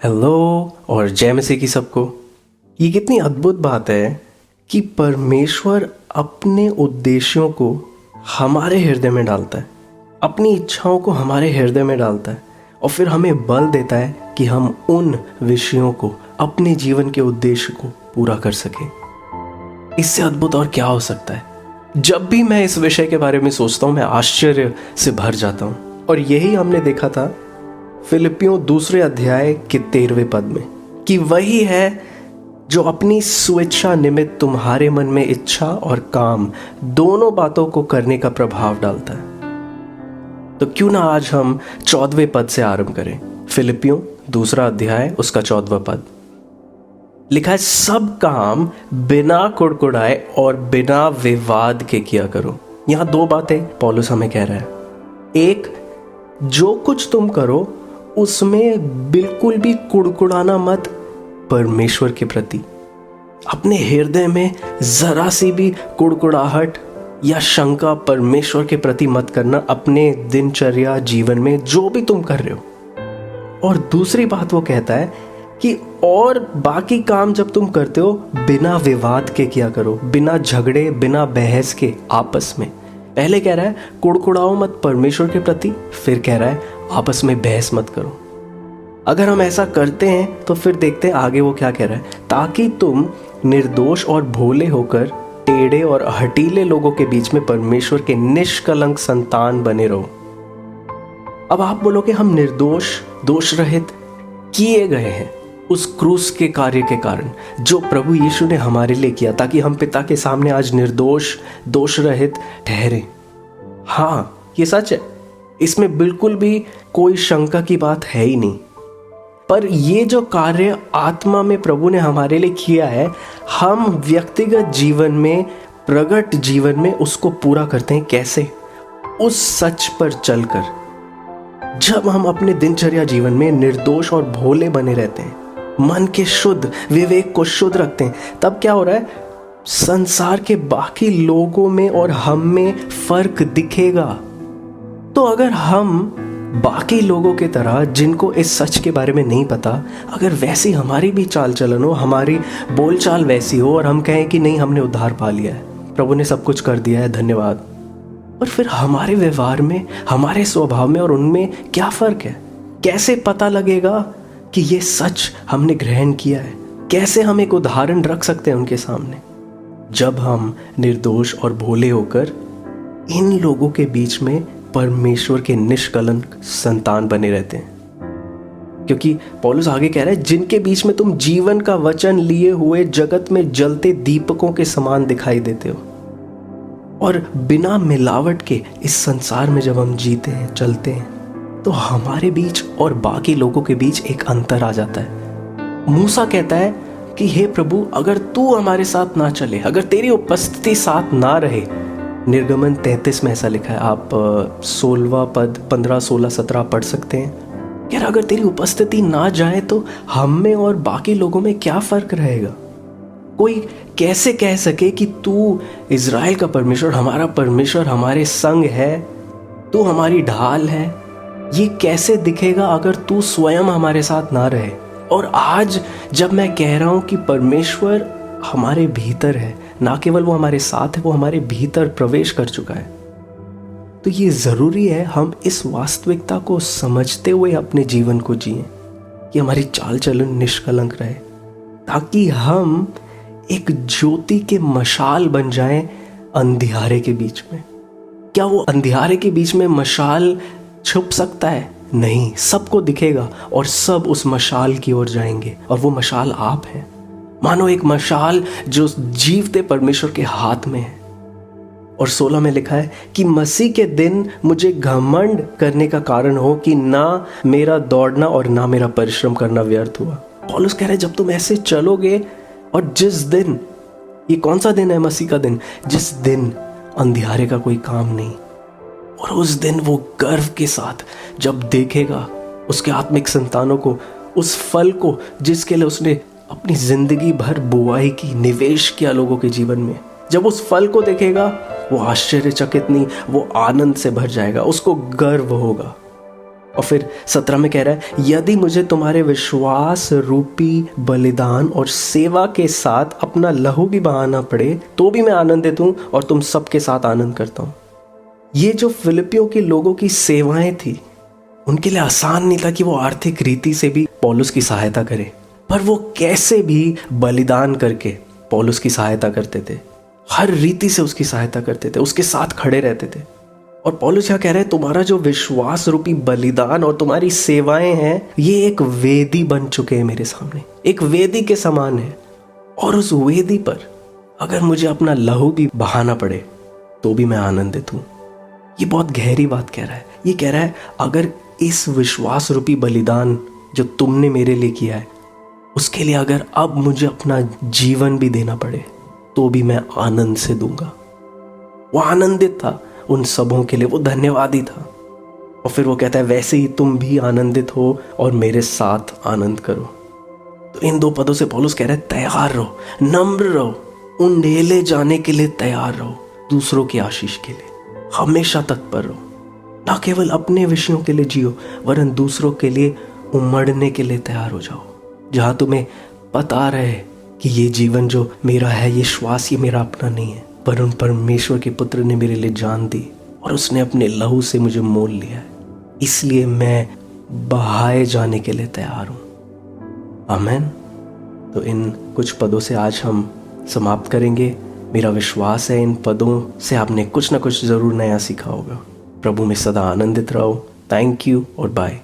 Hello और जय मसीह की सबको। ये कितनी अद्भुत बात है कि परमेश्वर अपने उद्देश्यों को हमारे हृदय में डालता है, अपनी इच्छाओं को हमारे हृदय में डालता है और फिर हमें बल देता है कि हम उन विषयों को, अपने जीवन के उद्देश्य को पूरा कर सकें। इससे अद्भुत और क्या हो सकता है। जब भी मैं इस विषय के बारे में सोचता हूँ मैं आश्चर्य से भर जाता हूँ। और यही हमने देखा था फिलिपियों 2 अध्याय के 13वें पद में कि वही है जो अपनी स्वेच्छा निमित्त तुम्हारे मन में इच्छा और काम दोनों बातों को करने का प्रभाव डालता है। तो क्यों ना आज हम 14वें पद से आरंभ करें। फिलिपियों 2 अध्याय उसका 14वां पद लिखा है, सब काम बिना कुड़कुड़ाए और बिना विवाद के किया करो। यहां 2 बातें पौलुस हमें कह रहा है। एक, जो कुछ तुम करो उसमें बिल्कुल भी कुड़कुड़ाना मत परमेश्वर के प्रति। अपने हृदय में जरा सी भी कुड़कुड़ाहट या शंका परमेश्वर के प्रति मत करना अपने दिनचर्या जीवन में जो भी तुम कर रहे हो। और दूसरी बात वो कहता है कि और बाकी काम जब तुम करते हो बिना विवाद के किया करो, बिना झगड़े, बिना बहस के आपस में। पहले कह रहा है कुड़कुड़ाओ मत परमेश्वर के प्रति, फिर कह रहा है आपस में बहस मत करो। अगर हम ऐसा करते हैं तो फिर देखते हैं आगे वो क्या कह रहा है, ताकि तुम निर्दोष और भोले होकर टेढ़े और हठीले लोगों के बीच में परमेश्वर के निष्कलंक संतान बने रहो। अब आप बोलोगे हम निर्दोष, दोष रहित किए गए हैं उस क्रूस के कार्य के कारण जो प्रभु यीशु ने हमारे लिए किया, ताकि हम पिता के सामने आज निर्दोष, दोष रहित ठहरे। हाँ, ये सच है, इसमें बिल्कुल भी कोई शंका की बात है ही नहीं। पर ये जो कार्य आत्मा में प्रभु ने हमारे लिए किया है, हम व्यक्तिगत जीवन में, प्रगट जीवन में उसको पूरा करते हैं कैसे? उस सच पर चलकर। जब हम अपने दिनचर्या जीवन में निर्दोष और भोले बने रहते हैं, मन के शुद्ध, विवेक को शुद्ध रखते हैं, तब क्या हो रहा है, संसार के बाकी लोगों में और हम में फर्क दिखेगा। तो अगर हम बाकी लोगों की तरह जिनको इस सच के बारे में नहीं पता, अगर वैसी हमारी भी चाल चलन हो, हमारी बोलचाल वैसी हो और हम कहें कि नहीं हमने उद्धार पा लिया है, प्रभु ने सब कुछ कर दिया है, धन्यवाद, और फिर हमारे व्यवहार में, हमारे स्वभाव में और उनमें क्या फर्क है? कैसे पता लगेगा कि ये सच हमने ग्रहण किया है? कैसे हम एक उदाहरण रख सकते हैं उनके सामने? जब हम निर्दोष और भोले होकर इन लोगों के बीच में परमेश्वर के निष्कलंक संतान बने रहते हैं। क्योंकि पौलुस आगे कह रहा है, जिनके बीच में तुम जीवन का वचन लिए हुए जगत में जलते दीपकों के समान दिखाई देते हो। और बिना मिलावट के इस संसार में जब हम जीते हैं, चलते हैं, तो हमारे बीच और बाकी लोगों के बीच एक अंतर आ जाता है। मूसा कहता है कि हे प्रभु, अगर तू हमारे साथ ना चले, अगर तेरी उपस्थिति साथ ना रहे, निर्गमन 33 में ऐसा लिखा है, आप 16वां पद 15, 16, 17 पढ़ सकते हैं। यार, अगर तेरी उपस्थिति ना जाए तो हम में और बाकी लोगों में क्या फर्क रहेगा? कोई कैसे कह सके कि तू इज़राइल का परमेश्वर, हमारा परमेश्वर हमारे संग है, तू हमारी ढाल है? ये कैसे दिखेगा अगर तू स्वयं हमारे साथ ना रहे? और आज जब मैं कह रहा हूं कि परमेश्वर हमारे भीतर है, ना केवल वो हमारे साथ है, वो हमारे भीतर प्रवेश कर चुका है, तो ये जरूरी है हम इस वास्तविकता को समझते हुए अपने जीवन को जिएं कि हमारी चाल चलन निष्कलंक रहे, ताकि हम एक ज्योति के मशाल बन जाएं अंधियारे के बीच में। क्या वो अंधियारे के बीच में मशाल छुप सकता है? नहीं, सबको दिखेगा और सब उस मशाल की ओर जाएंगे, और वो मशाल आप हैं। मानो एक मशाल जो जीवते परमेश्वर के हाथ में है। और 16 में लिखा है कि मसीह के दिन मुझे घमंड करने का कारण हो कि ना मेरा दौड़ना और ना मेरा परिश्रम करना व्यर्थ हुआ। पौलुस कह रहे हैं, जब तुम ऐसे चलोगे, और जिस दिन, ये कौन सा दिन है? मसीह का दिन, जिस दिन अंधियारे का कोई काम नहीं, और उस दिन वो गर्व के साथ जब देखेगा उसके आत्मिक संतानों को, उस फल को जिसके लिए उसने अपनी जिंदगी भर बुआई की, निवेश किया लोगों के जीवन में, जब उस फल को देखेगा वो आश्चर्यचकित नहीं, वो आनंद से भर जाएगा, उसको गर्व होगा। और फिर 17 में कह रहा है, यदि मुझे तुम्हारे विश्वास रूपी बलिदान और सेवा के साथ अपना लहू भी बहाना पड़े तो भी मैं आनंदित हूं और तुम सबके साथ आनंद करता हूं। ये जो फिलिपियों के लोगों की सेवाएं थी, उनके लिए आसान नहीं था कि वो आर्थिक रीति से भी पौलुस की सहायता करे, पर वो कैसे भी बलिदान करके पौलुस की सहायता करते थे, हर रीति से उसकी सहायता करते थे, उसके साथ खड़े रहते थे। और पौलुस क्या कह रहे हैं, तुम्हारा जो विश्वास रूपी बलिदान और तुम्हारी सेवाएं हैं, ये एक वेदी बन चुके हैं मेरे सामने, एक वेदी के समान है। और उस वेदी पर अगर मुझे अपना लहू भी बहाना पड़े तो भी मैं आनंदित हूं। ये बहुत गहरी बात कह रहा है। ये कह रहा है, अगर इस विश्वास रूपी बलिदान जो तुमने मेरे लिए किया है, उसके लिए अगर अब मुझे अपना जीवन भी देना पड़े तो भी मैं आनंद से दूंगा। वो आनंदित था उन सबों के लिए, वो धन्यवादी था। और फिर वो कहता है, वैसे ही तुम भी आनंदित हो और मेरे साथ आनंद करो। तो इन 2 पदों से पौलुस कह रहा है, तैयार रहो, नम्र रहो, उंडेले जाने के लिए तैयार रहो, दूसरों की आशीष के लिए हमेशा तत्पर रहो। ना केवल अपने विषयों के लिए जियो, वरन दूसरों के लिए उमड़ने के लिए तैयार हो जाओ। जहां तुम्हें पता रहे कि ये जीवन जो मेरा है, ये श्वास, ये मेरा अपना नहीं है, वरन परमेश्वर के पुत्र ने मेरे लिए जान दी और उसने अपने लहू से मुझे मोल लिया है, इसलिए मैं बहाए जाने के लिए तैयार हूं। आमीन। तो इन कुछ पदों से आज हम समाप्त करेंगे। मेरा विश्वास है इन पदों से आपने कुछ ना कुछ जरूर नया सीखा होगा। प्रभु में सदा आनंदित रहो। थैंक यू और बाय।